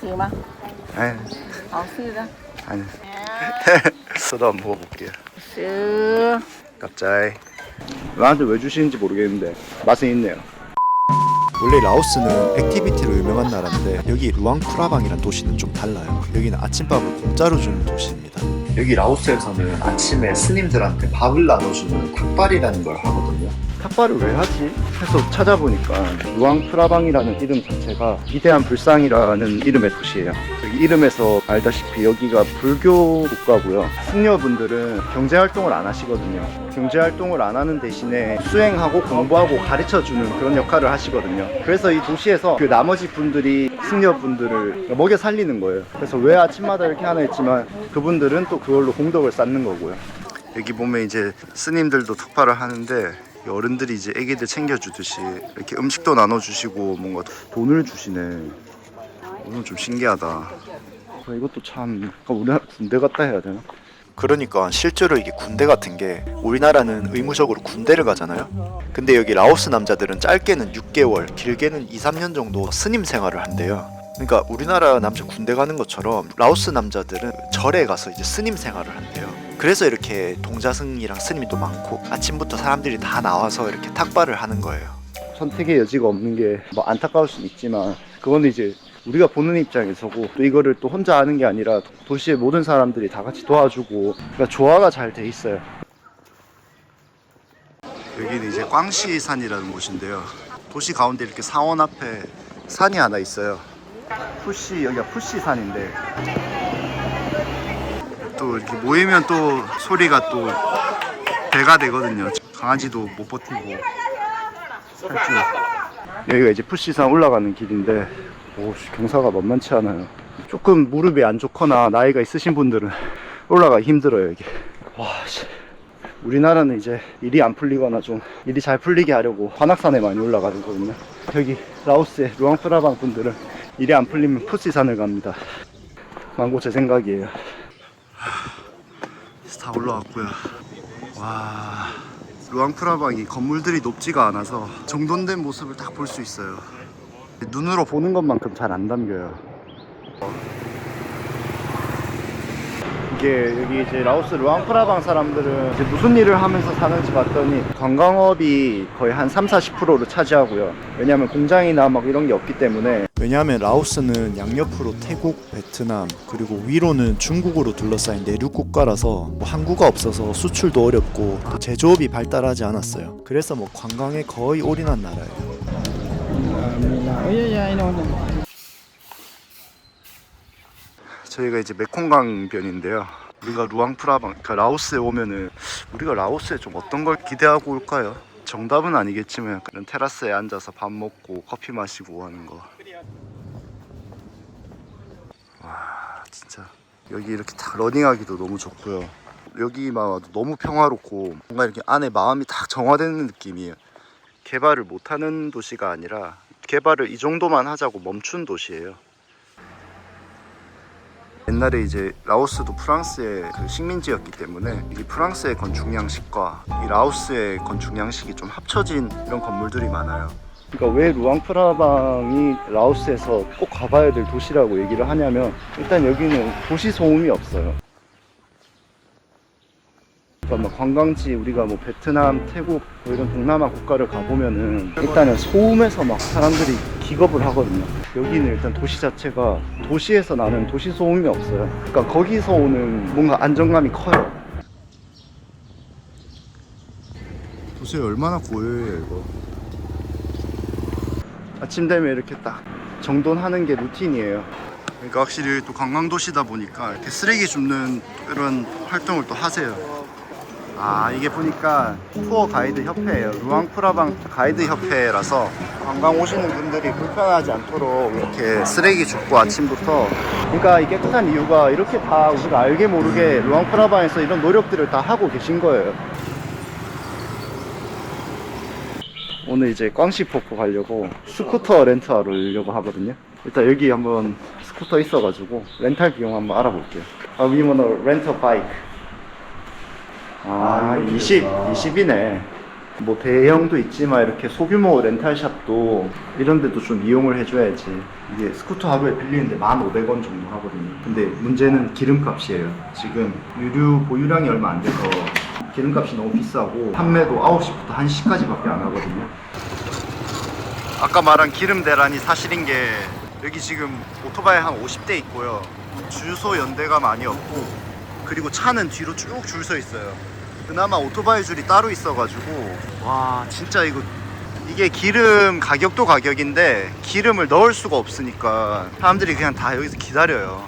쓰마? 아니, 쓰다. 아니. 저도 한번 먹어볼게요. 쓰. 갑자기 나한테 왜 주시는지 모르겠는데 맛은 있네요. 원래 라오스는 액티비티로 유명한 나라인데 여기 루앙프라방이라는 도시는 좀 달라요. 여기는 아침밥을 공짜로 주는 도시입니다. 여기 라오스에서는 아침에 스님들한테 밥을 나눠주는 탁발이라는 걸 하거든요. 탁발을 왜 하지? 해서 찾아보니까 루앙프라방이라는 이름 자체가 위대한 불상이라는 이름의 도시예요. 여기 이름에서 알다시피 여기가 불교 국가고요. 승려분들은 경제활동을 안 하시거든요. 경제활동을 안 하는 대신에 수행하고 공부하고 가르쳐주는 그런 역할을 하시거든요. 그래서 이 도시에서 그 나머지 분들이 승려분들을 먹여 살리는 거예요. 그래서 왜 아침마다 이렇게 하나 했지만 그분들은 또 그걸로 공덕을 쌓는 거고요. 여기 보면 이제 스님들도 탁발을 하는데 어른들이 이제 애기들 챙겨주듯이 이렇게 음식도 나눠주시고 뭔가 돈을 주시네. 이건 좀 신기하다. 이것도 참 우리나라 군대 같다 해야 되나? 그러니까 실제로 이게 군대 같은 게 우리나라는 의무적으로 군대를 가잖아요. 근데 여기 라오스 남자들은 짧게는 6개월, 길게는 2, 3년 정도 스님 생활을 한대요. 그러니까 우리나라 남자 군대 가는 것처럼 라오스 남자들은 절에 가서 이제 스님 생활을 한대요. 그래서 이렇게 동자승이랑 스님이 또 많고 아침부터 사람들이 다 나와서 이렇게 탁발을 하는 거예요. 선택의 여지가 없는 게 뭐 안타까울 수는 있지만 그거는 이제 우리가 보는 입장에서고 또 이거를 또 혼자 하는 게 아니라 도시의 모든 사람들이 다 같이 도와주고 그러니까 조화가 잘 돼 있어요. 여기는 이제 꽝시산이라는 곳인데요. 도시 가운데 이렇게 사원 앞에 산이 하나 있어요. 푸시, 여기가 푸시산인데 또 이렇게 모이면 또 소리가 또 배가 되거든요. 강아지도 못 버티고 살줄. 여기가 이제 푸시산 올라가는 길인데 오, 경사가 만만치 않아요. 조금 무릎이 안 좋거나 나이가 있으신 분들은 올라가기 힘들어요. 여기 와, 우리나라는 이제 일이 안 풀리거나 좀 일이 잘 풀리게 하려고 관악산에 많이 올라가거든요. 여기 라오스의 루앙프라방 분들은 일이 안 풀리면 푸시산을 갑니다. 망고 제 생각이에요. 다 올라왔고요. 와, 루앙프라방이 건물들이 높지가 않아서 정돈된 모습을 딱 볼 수 있어요. 눈으로 보는 것만큼 잘 안 담겨요. 이게 여기 이제 라오스 루앙프라방 사람들은 이제 무슨 일을 하면서 사는지 봤더니 관광업이 거의 한 30-40%를 차지하고요. 왜냐하면 공장이나 막 이런 게 없기 때문에. 왜냐하면 라오스는 양옆으로 태국, 베트남 그리고 위로는 중국으로 둘러싸인 내륙 국가라서 뭐 항구가 없어서 수출도 어렵고 또 제조업이 발달하지 않았어요. 그래서 뭐 관광에 거의 올인한 나라예요. 저희가 이제 메콩강변인데요. 우리가 루앙프라방, 그러니까 라오스에 오면은 우리가 라오스에 좀 어떤 걸 기대하고 올까요? 정답은 아니겠지만 그런 테라스에 앉아서 밥 먹고 커피 마시고 하는 거. 와, 진짜 여기 이렇게 딱 러닝하기도 너무 좋고요. 여기만 와도 너무 평화롭고 뭔가 이렇게 안에 마음이 딱 정화되는 느낌이에요. 개발을 못하는 도시가 아니라 개발을 이 정도만 하자고 멈춘 도시예요. 옛날에 이제 라오스도 프랑스의 그 식민지였기 때문에 이 프랑스의 건축 양식과 이 라오스의 건축 양식이 좀 합쳐진 이런 건물들이 많아요. 그러니까 왜 루앙프라방이 라오스에서 꼭 가봐야 될 도시라고 얘기를 하냐면 일단 여기는 도시 소음이 없어요. 그러니까 뭐 관광지 우리가 뭐 베트남, 태국 뭐 이런 동남아 국가를 가보면은 일단은 소음에서 막 사람들이 기겁을 하거든요. 여기는 일단 도시 자체가 도시에서 나는 도시 소음이 없어요. 그러니까 거기서 오는 뭔가 안정감이 커요. 보세요, 얼마나 고요해요 이거. 아침 되면 이렇게 딱 정돈하는 게 루틴이에요. 그러니까 확실히 또 관광도시다 보니까 이렇게 쓰레기 줍는 이런 활동을 또 하세요. 아, 이게 보니까 투어 가이드 협회예요. 루앙프라방 가이드 협회라서 관광 오시는 분들이 불편하지 않도록 이렇게 쓰레기 줍고 아침부터. 그러니까 이 깨끗한 이유가 이렇게 다 우리가 알게 모르게 루앙프라방에서 이런 노력들을 다 하고 계신 거예요. 오늘 이제 꽝시폭포 가려고 스쿠터 렌트하려고 하거든요. 일단 여기 한번 스쿠터 있어가지고 렌탈 비용 한번 알아볼게요. We wanna rent a bike. 아, 20이네. 뭐 대형도 있지만 이렇게 소규모 렌탈샵도 이런 데도 좀 이용을 해줘야지. 이게 스쿠터 하루에 빌리는데 1,500원 정도 하거든요. 근데 문제는 기름값이에요. 지금 유류 보유량이 얼마 안 돼서 기름값이 너무 비싸고 판매도 9시부터 1시까지밖에 안 하거든요. 아까 말한 기름 대란이 사실인 게 여기 지금 오토바이 한 50대 있고요. 주유소 연대가 많이 없고 그리고 차는 뒤로 쭉 줄 서 있어요. 그나마 오토바이 줄이 따로 있어가지고 와 진짜 이게 기름 가격도 가격인데 기름을 넣을 수가 없으니까 사람들이 그냥 다 여기서 기다려요.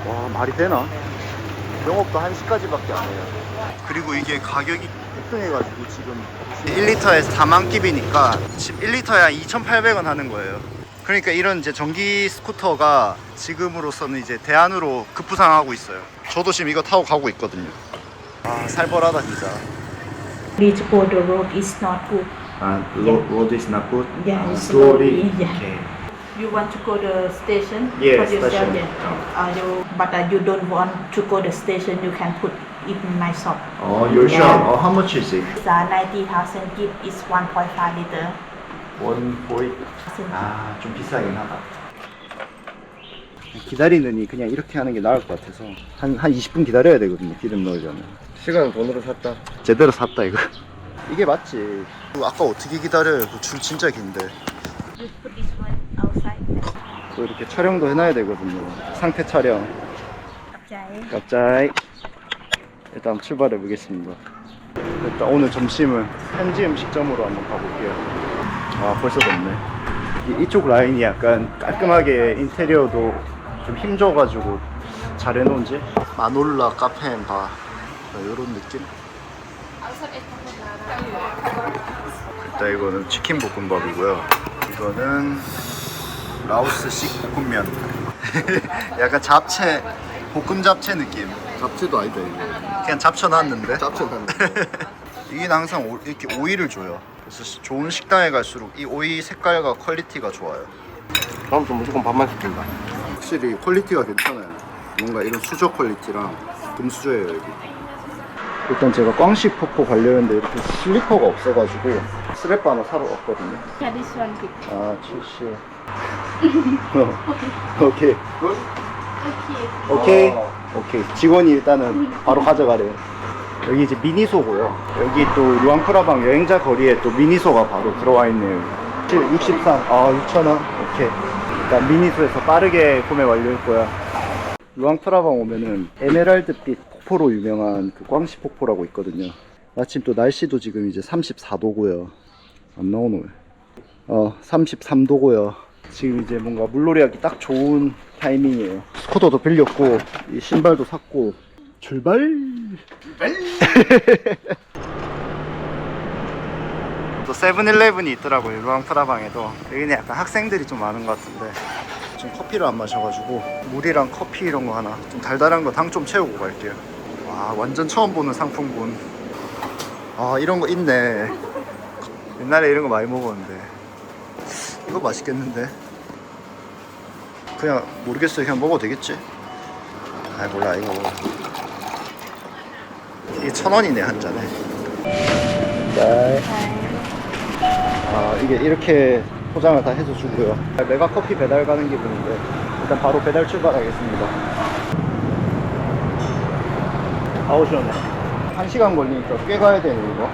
와 말이 되나? 영업도 1시까지밖에 안 해요. 그리고 이게 가격이 폭등해가지고 지금 1리터에 4만 깁이니까 지금 1리터에 한 2,800원 하는 거예요. 그러니까 이런 이제 전기 스쿠터가 지금으로서는 이제 대안으로 급부상하고 있어요. 저도 지금 이거 타고 가고 있거든요. 아 살벌하다 진짜. Bridge for the road is not good. road is not good. Yeah, it's slowly. slowly, yeah. Okay. You want to go the station? Yes, for yourself, station. yeah. But you don't want to go the station. You can put it in my shop. Oh, you're sure? Yeah. Oh, how much is it? It's 90,000 give is 1.5 liter. 1.8. 아, 좀 비싸긴 하다. 기다리느니 그냥 이렇게 하는 게 나을 것 같아서 한 20분 기다려야 되거든요. 기름 넣으려면. 시간은 돈으로 샀다. 제대로 샀다 이거. 이게 맞지. 아까 어떻게 기다려요? 그 줄 진짜 긴데. You put this one outside. 또 이렇게 촬영도 해놔야 되거든요. 상태 촬영. 갑자기. 갑자기 일단 출발해 보겠습니다. 일단 오늘 점심은 현지 음식점으로 한번 가볼게요. 아 벌써 덥네. 이쪽 라인이 약간 깔끔하게 인테리어도 좀 힘줘가지고 잘 해놓은지. 마놀라 카페앤바 이런 느낌. 일단 이거는 치킨 볶음밥이고요. 이거는 라오스식 볶음면. 약간 잡채, 볶음 잡채 느낌. 잡채도 아니다 이거. 그냥 잡쳐놨는데. 잡채인데. 이게 항상 이렇게 오이를 줘요. 그래서 좋은 식당에 갈수록 이 오이 색깔과 퀄리티가 좋아요. 다음부터 무조건 밥만 시킨다. 확실히 퀄리티가 괜찮아요. 뭔가 이런 수저 퀄리티랑 금수저예요 여기. 일단 제가 꽝식 폭포 가려는데 이렇게 슬리퍼가 없어가지고 스랩 하나 사러 왔거든요. Yeah, this one big. 아 70. 오케이. 오케이. 오케이. 직원이 일단은 바로 가져가래요. 여기 이제 미니소고요. 여기 또 루앙프라방 여행자 거리에 또 미니소가 바로 들어와 있네요. 63. 아 6,000원. 오케이. 일단 미니소에서 빠르게 구매 완료했고요. 루앙프라방 오면은 에메랄드빛 폭포로 유명한 그 꽝시 폭포라고 있거든요. 마침 또 날씨도 지금 이제 34도고요. 안 나오네. 33도고요. 지금 이제 뭔가 물놀이 하기 딱 좋은 타이밍이에요. 스쿠터도 빌렸고 이 신발도 샀고 출발! 또 세븐일레븐이 있더라고요. 루앙프라방에도. 여기는 약간 학생들이 좀 많은 것 같은데 지금 커피를 안 마셔가지고 물이랑 커피 이런 거 하나 좀 달달한 거 당 좀 채우고 갈게요. 와 완전 처음 보는 상품군. 아 이런 거 있네. 옛날에 이런 거 많이 먹었는데 이거 맛있겠는데. 그냥 모르겠어요. 그냥 먹어도 되겠지? 아 몰라 이거 이게 1,000원이네 한 잔에. 네. 아 이게 이렇게 포장을 다 해서 주고요. 메가 커피 배달 가는 기분인데 일단 바로 배달 출발하겠습니다. 아우 시원해. 1시간 걸리니까 꽤 가야 되네 이거.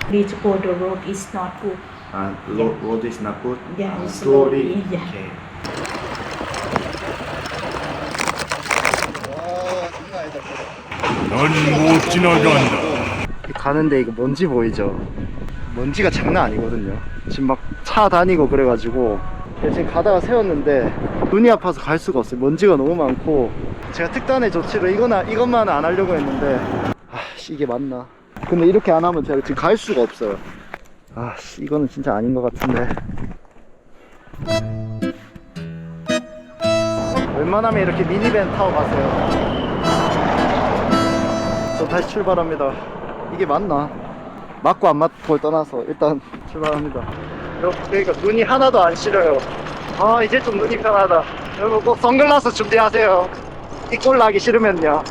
Bridge for the road is not good. 아 road is not good? Yeah, it's slowly. Yeah. 오케이. 넌 못 지나간다. 가는데 이거 먼지 보이죠? 먼지가 장난 아니거든요. 지금 막 차 다니고 그래가지고 지금 가다가 세웠는데 눈이 아파서 갈 수가 없어요. 먼지가 너무 많고. 제가 특단의 조치로 이것만 안 하려고 했는데 아씨 이게 맞나? 근데 이렇게 안 하면 제가 지금 갈 수가 없어요. 아씨 이거는 진짜 아닌 것 같은데. 웬만하면 이렇게 미니밴 타고 가세요. 저 다시 출발합니다. 이게 맞나? 맞고 안 맞고를 떠나서 일단 출발합니다. 여러분 그러니까 눈이 하나도 안 싫어요. 아 이제 좀 눈이 편하다. 여러분 꼭 선글라스 준비하세요. 이 꼴 나기 싫으면요.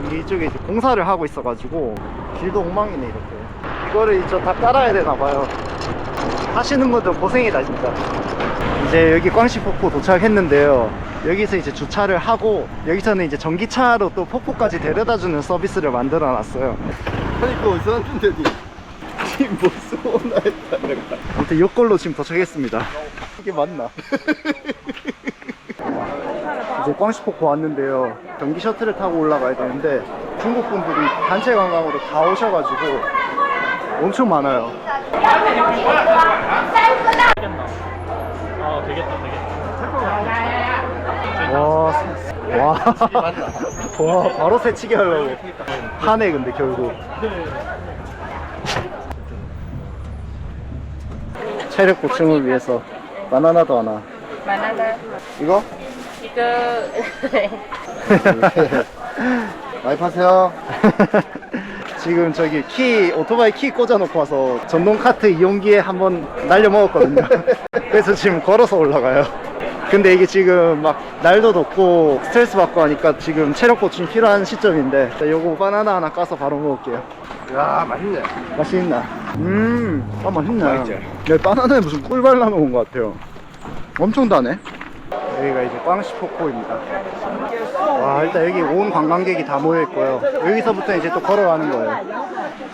여기 이쪽에 이제 공사를 하고 있어가지고 길도 엉망이네 이렇게. 이거를 이제 다 깔아야 되나 봐요. 하시는 분들 고생이다 진짜. 이제 여기 꽝시폭포 도착했는데요. 여기서 이제 주차를 하고 여기서는 이제 전기차로 또 폭포까지 데려다주는 서비스를 만들어 놨어요. 아니 그거 어디서 왔는데 지금 뭐 쏘나 했다 내가. 아무튼 이걸로 지금 도착했습니다. 이게 맞나? 이제 꽝시폭포 왔는데요. 전기 셔틀을 타고 올라가야 되는데 중국 분들이 단체 관광으로 다 오셔가지고 엄청 많아요. 와, 바로 새치기 하려고 하네. 근데 결국 체력 보충을 위해서 바나나도 하나. 바나나. 이거? 이거 많이 파세요. 지금 저기 오토바이 키 꽂아놓고 와서 전동 카트 이용기에 한번 날려 먹었거든요. 그래서 지금 걸어서 올라가요. 근데 이게 지금 막 날도 덥고 스트레스 받고 하니까 지금 체력 보충 필요한 시점인데 요거 바나나 하나 까서 바로 먹을게요. 야 맛있네. 맛있나? 맛있네. 맛있죠? 네, 바나나에 무슨 꿀 발라놓은 것 같아요. 엄청 다네. 여기가 이제 꽝시폭포입니다. 와, 일단 여기 온 관광객이 다 모여있고요. 여기서부터 이제 또 걸어가는 거예요.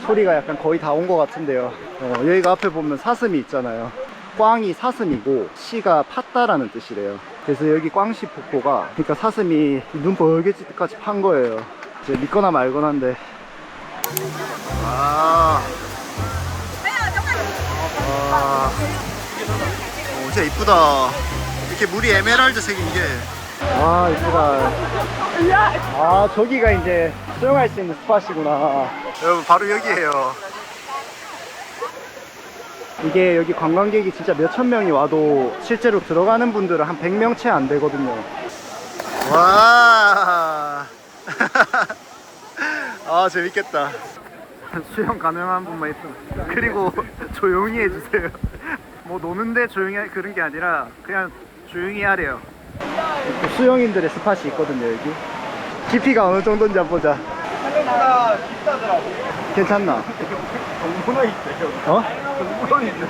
소리가 약간 거의 다 온 것 같은데요. 여기가 앞에 보면 사슴이 있잖아요. 꽝이 사슴이고 시가 팠다라는 뜻이래요. 그래서 여기 꽝시폭포가, 그러니까 사슴이 눈 벌게질 때까지 판 거예요. 이제 믿거나 말거나인데. 진짜 이쁘다. 이렇게 물이 에메랄드 색인 게. 아, 이쁘다. 아, 저기가 이제 수영할 수 있는 스팟이구나. 여러분, 바로 여기에요. 이게 여기 관광객이 진짜 몇천 명이 와도 실제로 들어가는 분들은 한 100명 채 안 되거든요. 와. 아, 재밌겠다. 수영 가능한 분만 있으면. 그리고 조용히 해주세요. 뭐 노는데 조용히 그런 게 아니라 그냥 조용히 하래요. 수영인들의 스팟이 있거든요, 여기. 깊이가 어느 정도인지 한번 보자. 생각보다 비싸더라고. 괜찮나? 정문화 있어요. 어? 정문화 있어요.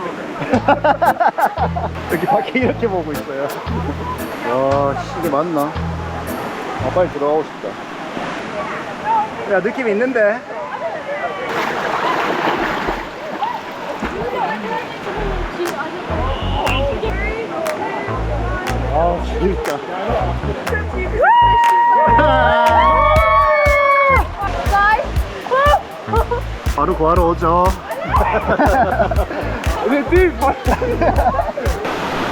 여기 밖에 이렇게 보고 있어요. 와, 이게 맞나? 아, 빨리 들어가고 싶다. 야, 느낌 있는데? 아, 재밌다. 바로 구하러 오죠.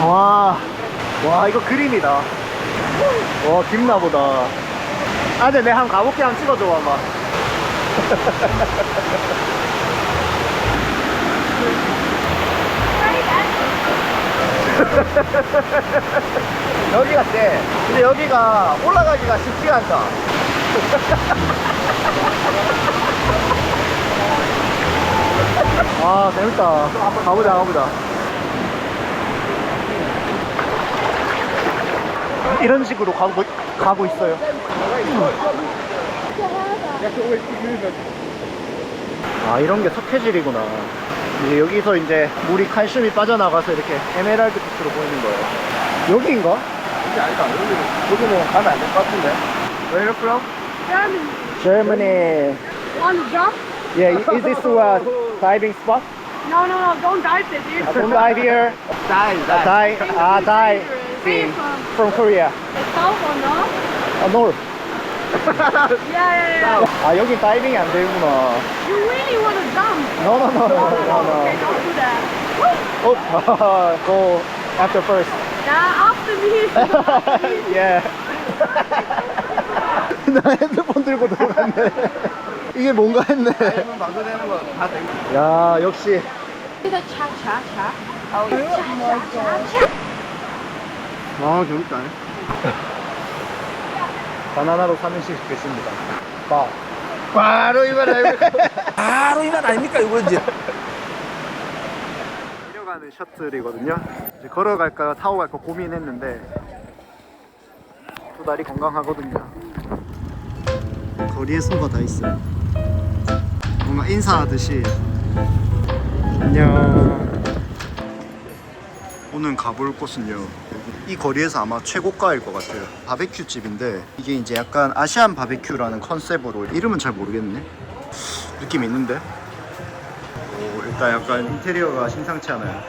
와, 이거 그림이다. 와, 깊나 보다. 아, 근데 내가 한번 가볼게. 한번 찍어줘 봐봐. 여기가 쎄. 근데 여기가 올라가기가 쉽지가 않다. 아, 재밌다. 가보자. 이런 식으로 가고 있어요. 아, 이런 게 석회질이구나. 이제 여기서 이제 물이 칼슘이 빠져나가서 이렇게 에메랄드 빛으로 보이는 거예요. 여기인가? 이게 아니다. 여기는 가면 안 될 것 같은데. Where from? Germany. Germany. Want to jump? Yeah, is this a diving spot? No, don't dive there, dude. Don't dive here. Thai. Where you From Korea. South or north? North. Yeah. 아, 여기 다이빙이 안 되구나. You really want to jump? No. Okay, don't do that. Oh, go after first. Yeah, after me. Yeah. 나 핸드폰 들고 들어갔네. 이게 뭔가 했네. 만들어내는 거다 돼. 야, 역시. 차. 아, 재밌다. 바나나로 삼행시 시켰습니다. 바로 이만 아닙니까, 이거 이제. 내려가는 셔틀이거든요. 이제 걸어갈까 타고 갈까 고민했는데 두 다리 건강하거든요. 거리에 소가 다 있어요. 뭔가 인사하듯이 안녕. 오늘 가볼 곳은요, 이 거리에서 아마 최고가일 것 같아요. 바베큐 집인데 이게 이제 약간 아시안 바베큐라는 컨셉으로, 이름은 잘 모르겠네. 느낌 있는데. 일단 약간 인테리어가 심상치 않아요.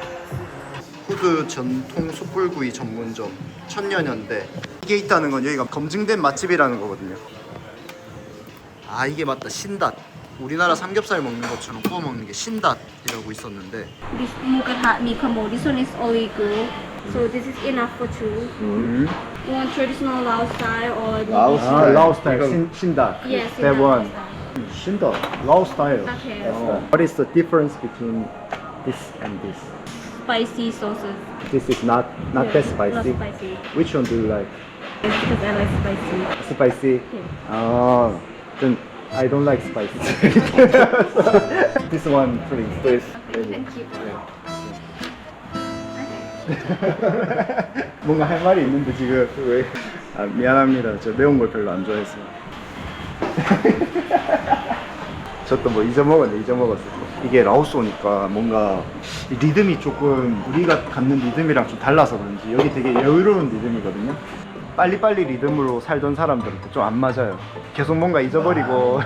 후드 전통 숯불구이 전문점 천년현대. 이게 있다는 건 여기가 검증된 맛집이라는 거거든요. 아, 이게 맞다, 신닷. 우리나라 삼겹살 먹는 것처럼 구워 먹는 게 신닷이라고 있었는데. This mukata mee combo. This one is all good. So this is enough for two. You want traditional Lao style or 라오스 아, 라오 스타일 신닷. Yes, That enough one. style. 신닷. 라오 스타일. Okay. What is the difference between this and this? Spicy sauces. This is not Yeah, that spicy. Not spicy. Which one do you like? It's because I like spicy. Spicy. Yeah. Then I don't like spicy. This one, please. Thank you. 뭔가 할 말이 있는데 지금 왜? 아, 미안합니다. 저 매운 걸 별로 안 좋아해서. 저도 뭐 잊어먹었어. 이게 라오스 오니까 뭔가 이 리듬이 조금 우리가 갖는 리듬이랑 좀 달라서 그런지 여기 되게 여유로운 리듬이거든요. 빨리빨리 리듬으로 살던 사람들한테 좀 안 맞아요. 계속 뭔가 잊어버리고.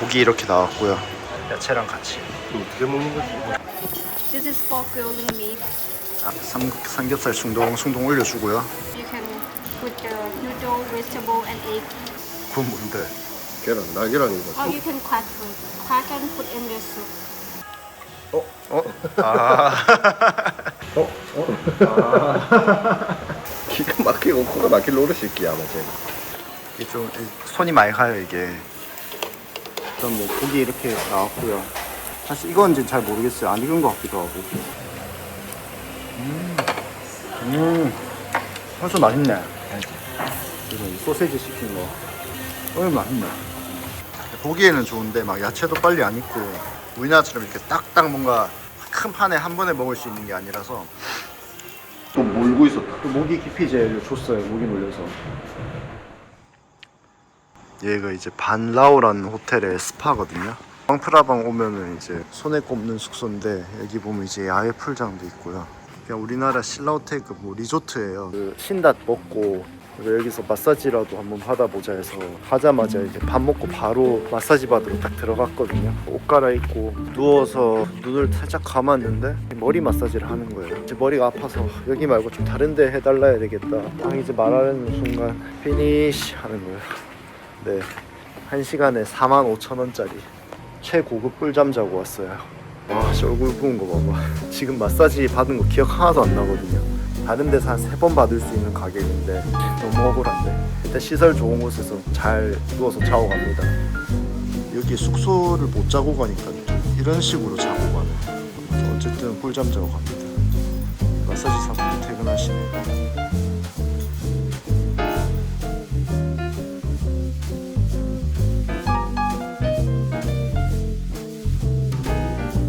고기 이렇게 나왔고요. 야채랑 같이. 어떻게 먹는 거지? This is for grilling meat. 삼겹살 숭덩 올려주고요. You can put the noodle, vegetable, and egg. 그건 뭔데? 계란, 날계란인 거. Or you can crack food. Crack and put in the soup. 기가 막히고 코가 막힐 노릇이기야 아마 쟤. 이게 좀 손이 많이 가요 이게. 일단 뭐 고기 이렇게 나왔고요. 사실 이건지 잘 모르겠어요. 안 익은 것 같기도 하고. 벌써 맛있네. 이거 소세지 시킨 거. 맛있네. 보기에는 좋은데 막 야채도 빨리 안 익고 우리나라처럼 이렇게 딱딱 뭔가 큰 판에 한 번에 먹을 수 있는 게 아니라서 좀 몰고 있었다. 또 모기 기피제를 줬어요. 모기 물려서. 얘가 이제 반라오라는 호텔의 스파거든요. 왕프라방 오면은 이제 손에 꼽는 숙소인데 여기 보면 이제 야외 풀장도 있고요. 그냥 우리나라 신라호텔급 뭐 리조트예요. 그 신닷 먹고 여기서 마사지라도 한번 받아보자 해서 가자마자 이제 밥 먹고 바로 마사지 받으러 딱 들어갔거든요. 옷 갈아입고 누워서 눈을 살짝 감았는데 머리 마사지를 하는 거예요. 이제 머리가 아파서 여기 말고 좀 다른 데 해달라 해야 되겠다. 딱 이제 말하는 순간 피니쉬 하는 거예요. 네, 1시간에 45,000원짜리 최고급 꿀잠 자고 왔어요. 와, 저 얼굴 부은 거 봐봐. 지금 마사지 받은 거 기억 하나도 안 나거든요. 다른 데서 한 3번 받을 수 있는 가격인데 너무 억울한데. 일단 시설 좋은 곳에서 잘 누워서 자고 갑니다. 여기 숙소를 못 자고 가니까 좀 이런 식으로 자고 가네. 어쨌든 꿀잠 자고 갑니다. 마사지 사분이 퇴근하시네.